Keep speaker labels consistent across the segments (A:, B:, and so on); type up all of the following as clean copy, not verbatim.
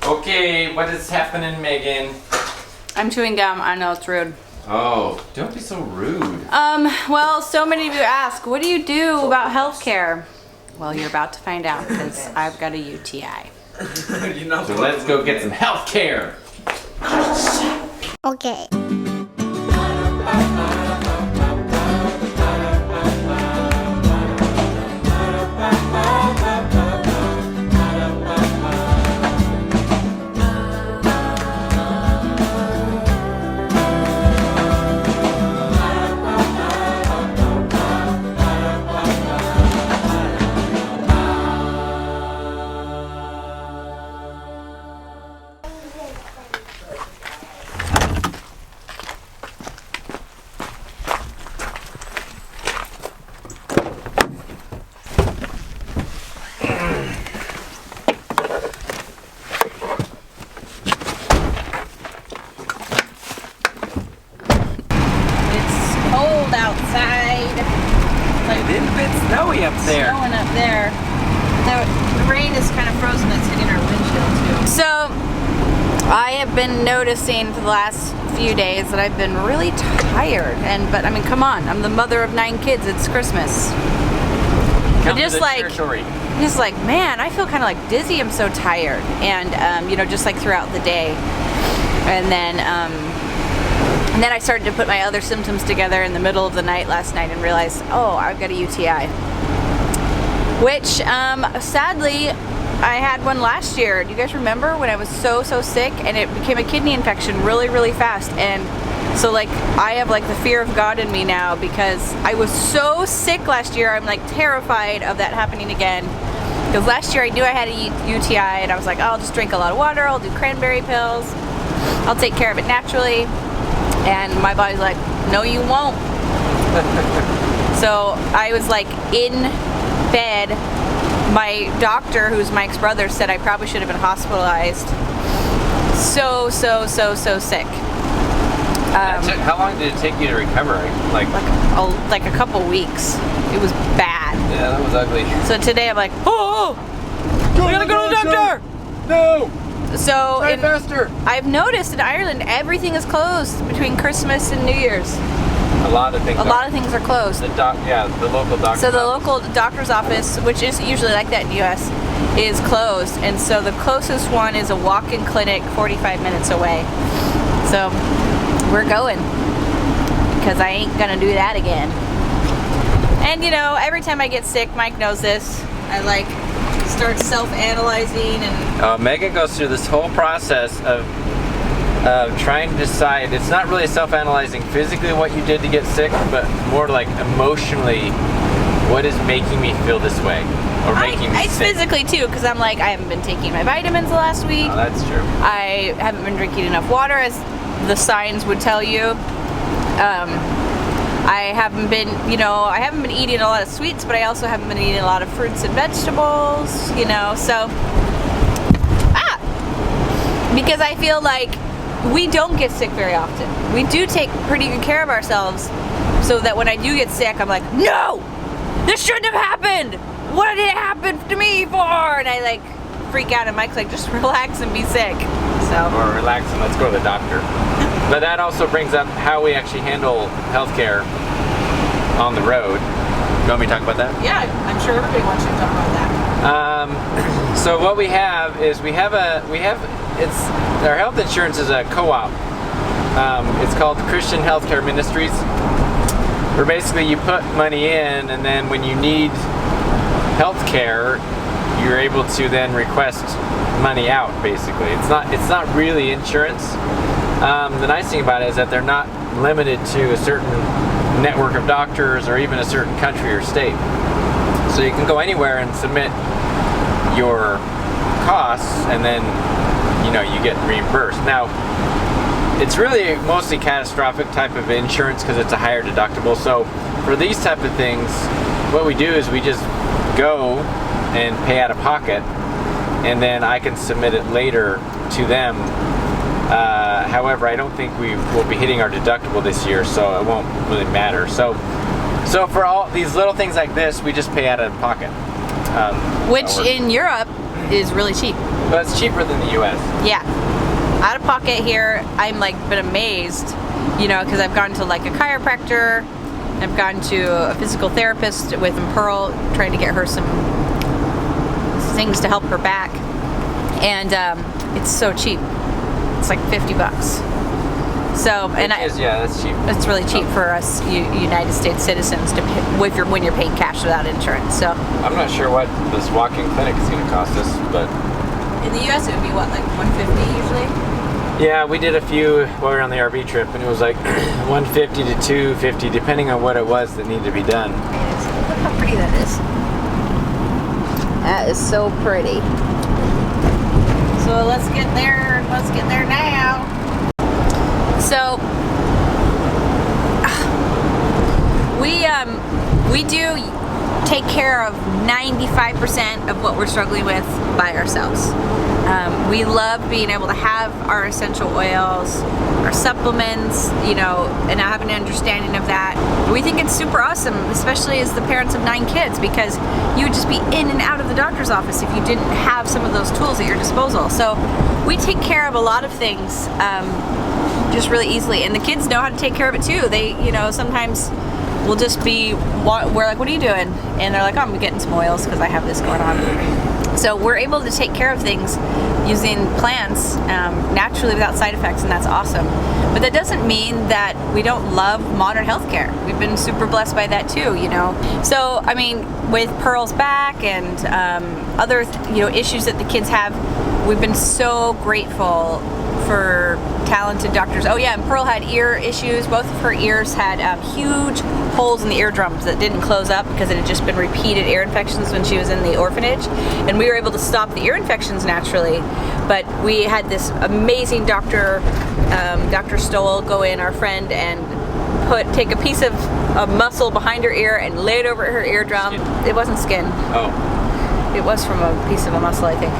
A: Okay, what is happening, Megan?
B: I'm chewing gum. I know it's rude.
A: Oh, don't be so rude.
B: Well, so many of you ask, what do you do about healthcare? Well, you're about to find out because I've got a UTI.
A: So let's go get some healthcare.
C: Okay.
A: It's a bit snowy up there.
B: Snowing up there. The rain is kind of frozen. It's hitting our windshield too. So I have been noticing for the last few days that I've been really tired. But I mean, come on, I'm the mother of 9 kids. It's Christmas.
A: Come
B: just
A: to the
B: like,
A: territory.
B: just like, man, I feel kind of like dizzy. I'm so tired, and you know, just like throughout the day, and then I started to put my other symptoms together in the middle of the night last night and realized, oh, I've got a UTI. Which, sadly, I had one last year. Do you guys remember when I was so sick and it became a kidney infection really fast? And so like, I have like the fear of God in me now because I was so sick last year. I'm like terrified of that happening again. Because last year I knew I had a UTI and I was like, oh, I'll just drink a lot of water. I'll do cranberry pills. I'll take care of it naturally. And my body's like, no, you won't. So I was like in bed. My doctor, who's Mike's brother, said I probably should have been hospitalized. So sick.
A: How long did it take you to recover?
B: Like a couple weeks. It was bad.
A: Yeah, that was ugly.
B: So today I'm like, oh, we gotta go to the doctor.
A: No.
B: So
A: faster.
B: I've noticed in Ireland everything is closed between Christmas and New Year's.
A: A lot of things.
B: A lot of things are closed.
A: The local doctor.
B: So the local doctor's office, which is usually like that in the US, is closed, and so the closest one is a walk-in clinic 45 minutes away. So we're going because I ain't gonna do that again. And you know, every time I get sick, Mike knows this, I like start self-analyzing and
A: Megan goes through this whole process of trying to decide. It's not really self-analyzing physically what you did to get sick, but more like emotionally, what is making me feel this way or making me
B: it's
A: sick.
B: physically too, because I'm like, I haven't been taking my vitamins the last week.
A: Oh, that's true.
B: I haven't been drinking enough water, as the signs would tell you. I haven't been, I haven't been eating a lot of sweets, but I also haven't been eating a lot of fruits and vegetables, so, because I feel like we don't get sick very often. We do take pretty good care of ourselves, so that when I do get sick, I'm like, no, this shouldn't have happened. What did it happen to me for? And I like freak out, and Mike's like, just relax and be sick. So.
A: Or relax and let's go to the doctor. But that also brings up how we actually handle healthcare on the road. You want me to talk about that?
B: Yeah, I'm sure everybody wants you to talk about that.
A: So what we have is our health insurance is a co-op. It's called Christian Healthcare Ministries, where basically you put money in, and then when you need healthcare, you're able to then request money out. Basically, it's not really insurance. The nice thing about it is that they're not limited to a certain network of doctors or even a certain country or state. So you can go anywhere and submit your costs, and then you get reimbursed. Now, it's really mostly catastrophic type of insurance because it's a higher deductible. So for these type of things, what we do is we just go and pay out of pocket, and then I can submit it later to them. However, I don't think we will be hitting our deductible this year, so it won't really matter. So for all these little things like this, we just pay out of pocket.
B: Which in Europe, is really cheap.
A: But it's cheaper than the U.S.
B: Yeah. Out of pocket here, I'm like been amazed, because I've gone to like a chiropractor, I've gone to a physical therapist with Pearl, trying to get her some things to help her back, and it's so cheap. It's like $50. So, and
A: that's cheap.
B: It's really cheap for us United States citizens to pay, when you're paying cash without insurance. So
A: I'm not sure what this walk-in clinic is going to cost us, but
B: in the U.S. it would be what, like $150 usually?
A: Yeah, we did a few while we were on the RV trip, and it was like $150 to $250, depending on what it was that needed to be done.
B: Look how pretty that is. That is so pretty. So let's get there. Let's get there now. So we do take care of 95% of what we're struggling with by ourselves. We love being able to have our essential oils, our supplements, and having an understanding of that. We think it's super awesome, especially as the parents of 9 kids, because you would just be in and out of the doctor's office if you didn't have some of those tools at your disposal. So we take care of a lot of things just really easily, and the kids know how to take care of it too. They, sometimes we'll just we're like, what are you doing? And they're like, oh, I'm getting some oils because I have this going on. So we're able to take care of things using plants naturally without side effects, and that's awesome. But that doesn't mean that we don't love modern healthcare. We've been super blessed by that too, So, I mean, with Pearl's back and other, issues that the kids have, we've been so grateful for talented doctors. Oh yeah, and Pearl had ear issues. Both of her ears had huge holes in the eardrums that didn't close up because it had just been repeated ear infections when she was in the orphanage, and we were able to stop the ear infections naturally. But we had this amazing doctor, Dr. Stoll, go in, our friend, and take a piece of muscle behind her ear and lay it over her eardrum.
A: Skin.
B: It wasn't skin.
A: Oh.
B: It was from a piece of a muscle, I think.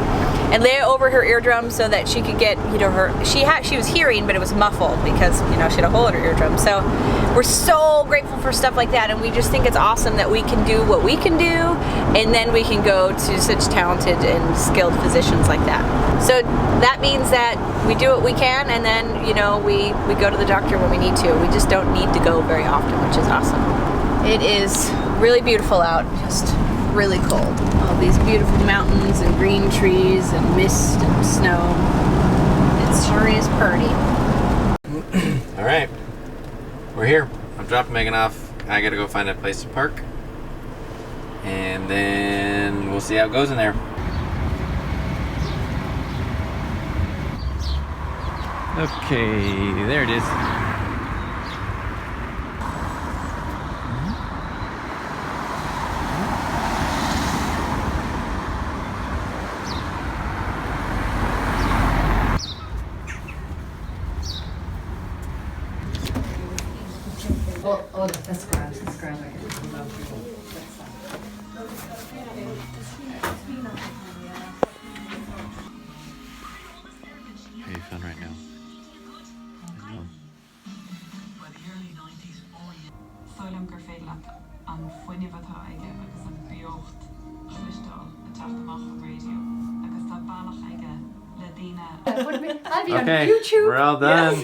B: And lay it over her eardrum so that she could get, she was hearing, but it was muffled because, she had a hole in her eardrum. So we're so grateful for stuff like that, and we just think it's awesome that we can do what we can do, and then we can go to such talented and skilled physicians like that. So that means that we do what we can, and then, we go to the doctor when we need to. We just don't need to go very often, which is awesome. It is really beautiful out, just really cold. All these beautiful mountains and green trees and mist and snow. It sure is pretty.
A: All right, we're here. I'm dropping Megan off. I gotta go find a place to park, and then we'll see how it goes in there. Okay, there it is.
C: Oh, that's grand. That's grand. I can come down through.
A: How you feeling right now? I know.
D: Soilm gur féad leat an foiineamhtá aige agus an biocht chluisteáil a teachtamach an radio agus tá bailach aige le daoine.
C: I'll be on
A: Okay,
C: YouTube.
A: we're all done.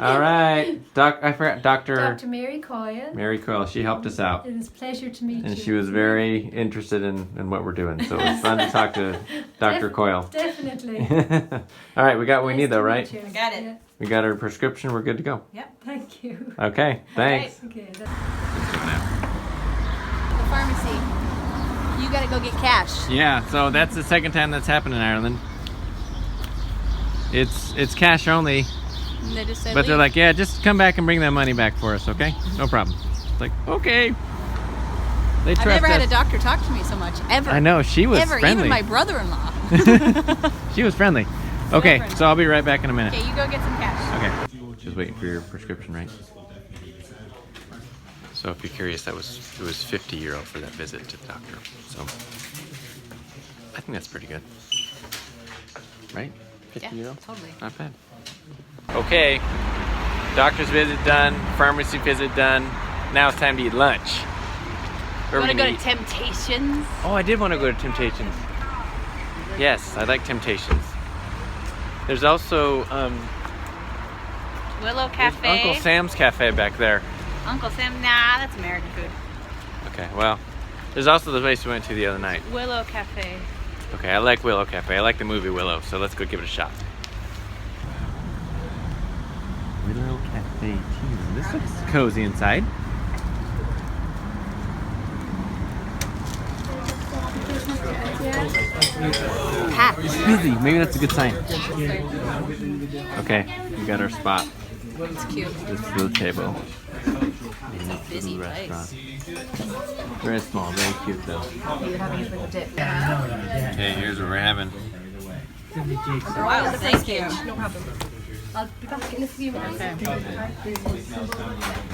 A: All right, I forgot Dr.
C: Dr. Mary Coyle.
A: Mary Coyle. She helped us out,
C: It is a pleasure to meet you.
A: and she was very interested in what we're doing. So it was fun to talk to Dr. Coyle.
C: Definitely.
A: All right, we got what we
C: Nice
A: need though,
C: to
A: right?
C: meet you.
B: I got it.
C: Yeah.
A: We got our prescription. We're good to go.
C: Thank you.
A: Okay, thanks.
C: Okay.
B: The pharmacy. You gotta go get cash.
A: Yeah, so that's the second time that's happened in Ireland. It's cash only,
B: And they just said,
A: but they're
B: leave.
A: like, yeah, just come back and bring that money back for us, okay? No problem. It's like, okay. They
B: I've
A: trust
B: never had
A: us.
B: a doctor talk to me so much, ever.
A: I know, she was
B: Ever,
A: friendly.
B: even my brother-in-law.
A: She was friendly. Okay,
B: friendly.
A: so I'll be right back in a minute.
B: Okay, you go get some cash.
A: Okay. Just waiting for your prescription, right? So if you're curious, it was €50 for that visit to the doctor. So I think that's pretty good. Right? €50?
B: Yeah, totally.
A: Not bad. Okay. Doctor's visit done, pharmacy visit done. Now it's time to eat lunch.
B: You
A: Where
B: wanna
A: we
B: go
A: gonna
B: to Temptations?
A: Oh, I did want to go to Temptations. Yes, I like Temptations. There's also
B: Willow
A: there's
B: Cafe.
A: Uncle Sam's Cafe back there.
B: Uncle Sam, nah, that's American food.
A: Okay, well, there's also the place we went to the other night.
B: Willow Cafe.
A: Okay, I like Willow Cafe. I like the movie Willow, so let's go give it a shot. Willow Cafe tea room. This looks cozy inside.
B: Packed.
A: Busy. Maybe that's a good sign. Okay, we got our spot.
B: It's cute.
A: This is the table.
B: It's a busy
A: Restaurant.
B: place.
A: Very small, very cute though.
C: You're having it with a dip.
A: Okay, here's what we're having.
B: Wow, thank you.
C: No problem. I'll be back in a few minutes.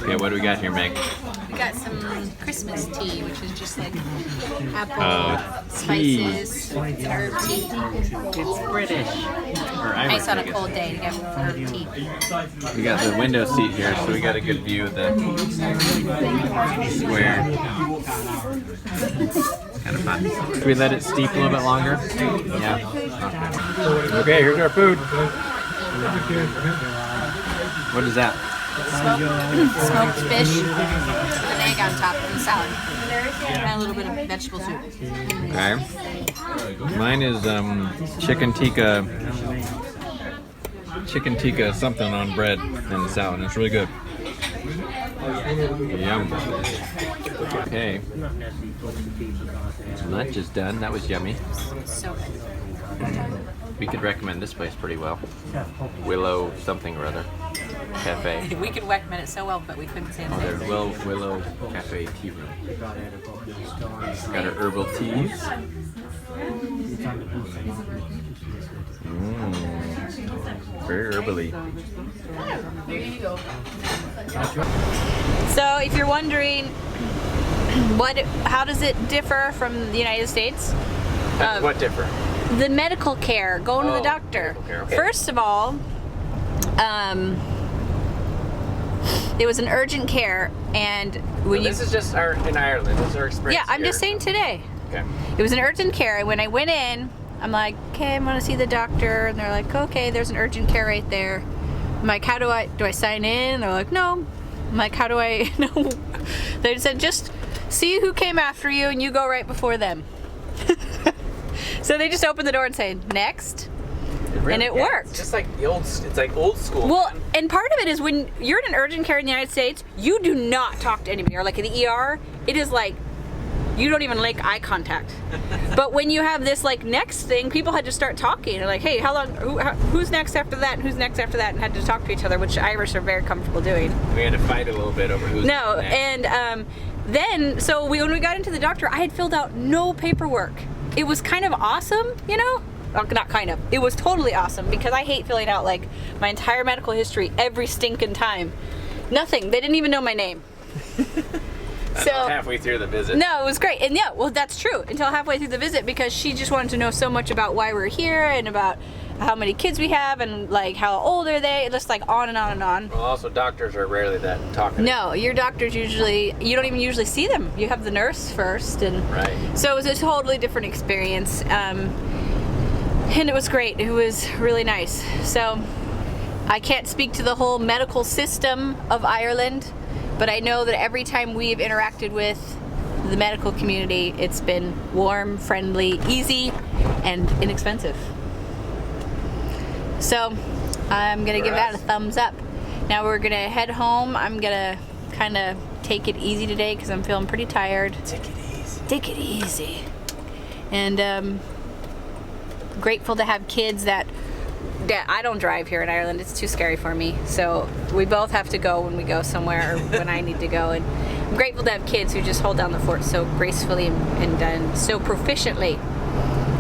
A: Okay, what do we got here, Meg?
B: We got some Christmas tea, which is just like apple
A: tea.
B: spices, herb tea.
A: It's British. Or Irish,
B: Nice on
A: I
B: a
A: guess.
B: cold day to get herb tea.
A: We got the window seat here, so we got a good view of the square. Kind of fun. Should we let it steep a little bit longer? Yeah. Okay, here's our food. What is that?
B: Smoked fish with an egg on top and a salad. And a little bit of vegetable soup.
A: Okay. Mine is chicken tikka something on bread and the salad. It's really good. Yum. Okay. Lunch is done. That was yummy.
B: So good.
A: We could recommend this place pretty well. Willow something or other Cafe.
B: We could recommend it so well, but we couldn't say
A: Oh,
B: the
A: there's Willow Cafe tea room. Got our herbal teas. Very herbally.
B: So if you're wondering how does it differ from the United States?
A: What different?
B: The medical care, going to the doctor.
A: medical care, okay.
B: First of all, it was an urgent care, and when
A: This is just in Ireland. This is our experience.
B: yeah, I'm just
A: here.
B: saying today.
A: Okay.
B: It was an urgent care, and when I went in, I'm like, okay, I'm gonna see the doctor, and they're like, okay, there's an urgent care right there. I'm like, how do I sign in? And they're like, no. I'm like, how do I know? They said, just see who came after you, and you go right before them. So they just opened the door and say, next. And it worked.
A: It's just like it's like old school.
B: Well, and part of it is when you're in an urgent care in the United States, you do not talk to anybody. Or like in the ER, it is like, you don't even make eye contact. But when you have this like next thing, people had to start talking. They're like, hey, who's next after that? And who's next after that? And had to talk to each other, which Irish are very comfortable doing.
A: We had to fight a little bit over who's
B: No,
A: next.
B: and then, so when we got into the doctor, I had filled out no paperwork. It was kind of awesome, you know? Not kind of. It was totally awesome because I hate filling out like my entire medical history every stinking time. Nothing. They didn't even know my name. So
A: halfway through the visit.
B: no, it was great. And yeah, well, that's true until halfway through the visit because she just wanted to know so much about why we're here and about how many kids we have and like how old are they, just like on and on and on.
A: Well, also doctors are rarely that talkative.
B: No, your doctors usually, you don't even usually see them. You have the nurse first, and
A: Right.
B: so it was a totally different experience. And it was great. It was really nice. So I can't speak to the whole medical system of Ireland, but I know that every time we've interacted with the medical community, it's been warm, friendly, easy, and inexpensive. So I'm gonna give that a thumbs up. Now we're gonna head home. I'm gonna kind of take it easy today because I'm feeling pretty tired.
A: Take it easy.
B: Take it easy. And grateful to have kids that I don't drive here in Ireland. It's too scary for me. So we both have to go when we go somewhere or when I need to go. And I'm grateful to have kids who just hold down the fort so gracefully and so proficiently.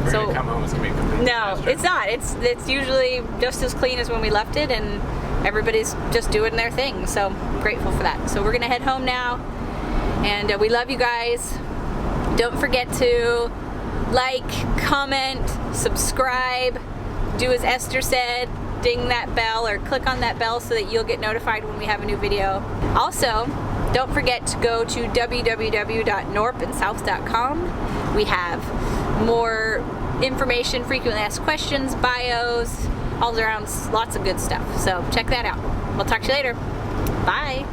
A: We're
B: So
A: gonna come home. It's gonna be a complete
B: no,
A: disaster.
B: it's not. It's usually just as clean as when we left it, and everybody's just doing their thing. So I'm grateful for that. So we're gonna head home now, and we love you guys. Don't forget to like, comment, subscribe, do as Esther said, ding that bell or click on that bell so that you'll get notified when we have a new video. Also, don't forget to go to www.norpandsouth.com. We have more information, frequently asked questions, bios, all around, lots of good stuff. So check that out. We'll talk to you later. Bye.